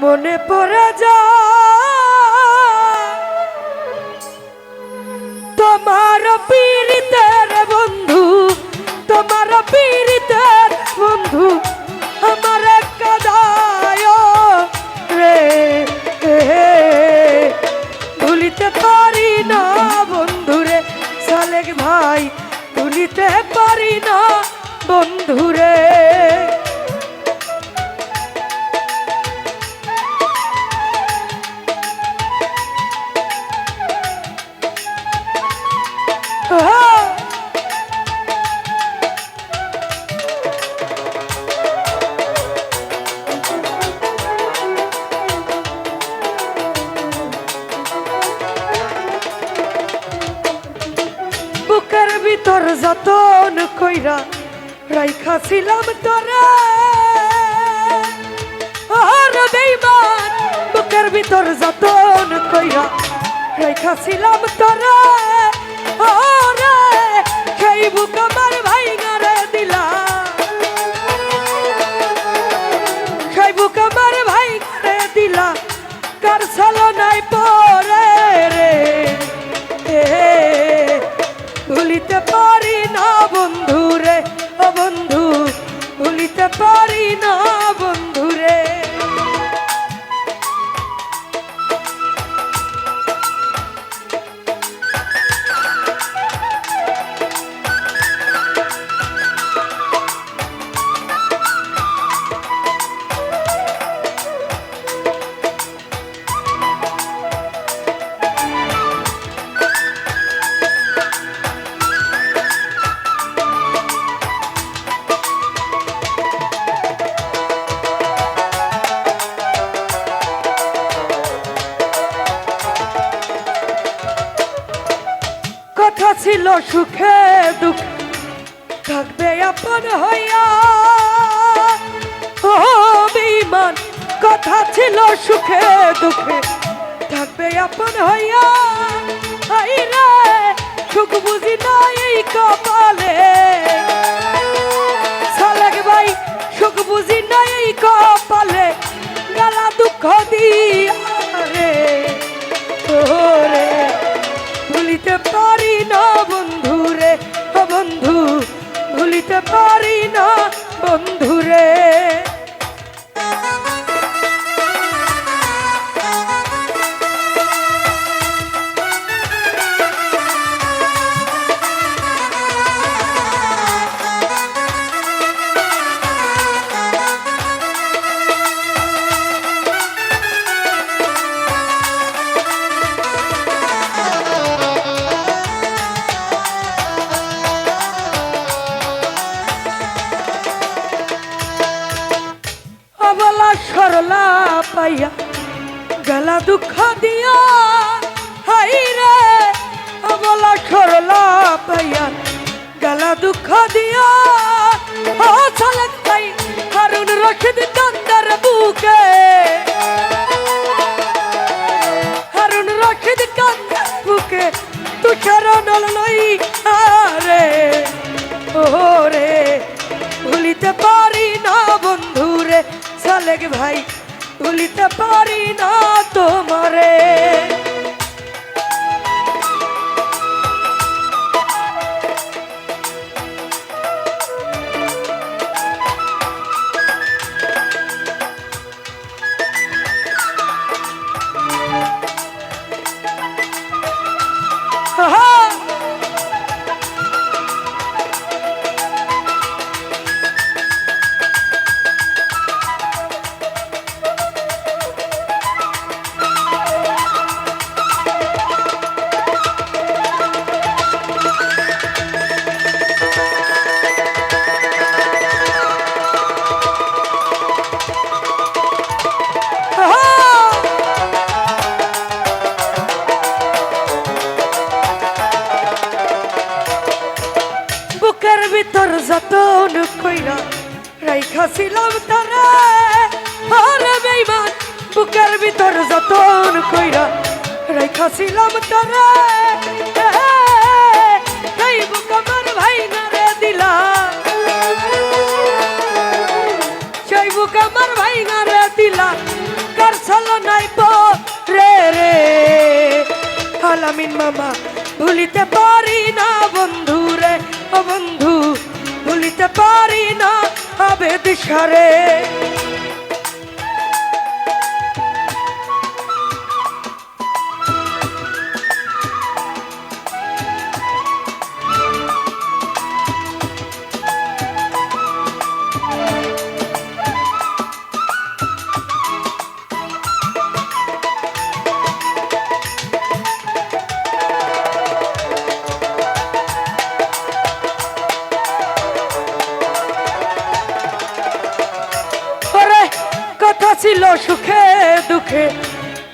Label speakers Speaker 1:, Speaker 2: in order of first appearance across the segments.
Speaker 1: মনে পড়ে যায় তোমার পীড়িতের বন্ধু, তোমার পীড়িতের বন্ধু আমার কাদায় রে, ভুলিতে পারি না বন্ধুরে সালেক ভাই, ভুলিতে পারি না বন্ধুরে। বুকের ভিতর যতন কইরা রাইখাছিলাম তোরে, আর বেঈমান বুকের ভিতর যতন কইরা রাইখাছিলাম তোরে, ওরে সেই বুক আমার ভাইঙা রে দিলা, সেই বুক আমার ভাইঙা রে দিলা, কার ছলনায় পড়ে রে, ভুলিতে পারি না বন্ধুরে, ও বন্ধু ভুলিতে পারি না বন্ধুরে। কথা ছিল সুখে দুঃখ থাকবে আপন হইয়া, ও বেঈমান কথা ছিল সুখে দুঃখে থাকবে আপন হইয়া, হাই রে সুখ বুঝি নাই এই কপালে, সালেক ভাই সুখ বুঝি নাই এই কপালে, গালা দুঃখ দিয়া রে, ওরে ভুলিতে পারি না বন্ধুরে, ও বন্ধু ভুলিতে পারি না বন্ধুরে। সরলা পাইয়া গলা দুঃখ দিয়া, হাই রে বলা সরলা পাইয়া গলা দুঃখ দিয়া, ও সালেক ভাই হারুন রশিদ কান্দার বুকে, হারুন রশিদ কান্দার বুকে তুষার নল লই আরে, ওরে ভুলিতে পারি না বন্ধুরে সালেক ভাই, ভুলিতে পারি না তোমারে। ভিতর যতন কইরা রাইখাছিলাম তারে, আরে বেঈমান বুকের ভিতর যতন কইরা রাইখাছিলাম তারে, এই বুক আমার ভাইঙা রে দিলা, সেই বুক আমার ভাইঙা রে দিলা, আলামিন মামা ভুলিতে পারি না বন্ধু রে ও বন্ধু ভুলিতে পারি না আবেদ সারে কথা ছিল সুখে দুঃখে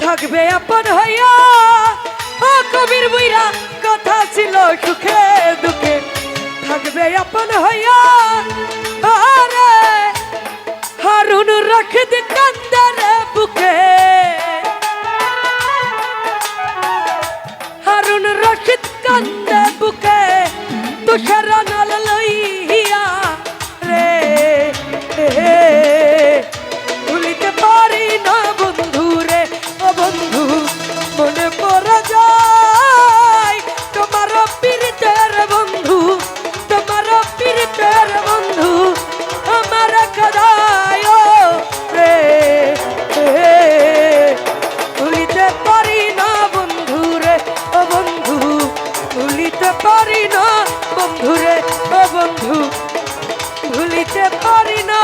Speaker 1: থাকবে আপন হইয়া ও কবির বুইরা কথা ছিল সুখে দুঃখে থাকবে আপন হইয়া আরে হারুন রাখিদ কান্দারে বুকে হারুন রাখিদ কান্দে বুকে তুষার নাল লইয়া রে ভুলিতে পারি না বন্ধু রে ও বন্ধু মনে পড়ে যায় তোমার পীড়িতের বন্ধু তোমার পীড়িতের বন্ধু আমার কাদায় রে ভুলিতে পারি না বন্ধু রে ও বন্ধু ভুলিতে পারি না বন্ধু রে ও বন্ধু ভুলিতে পারি না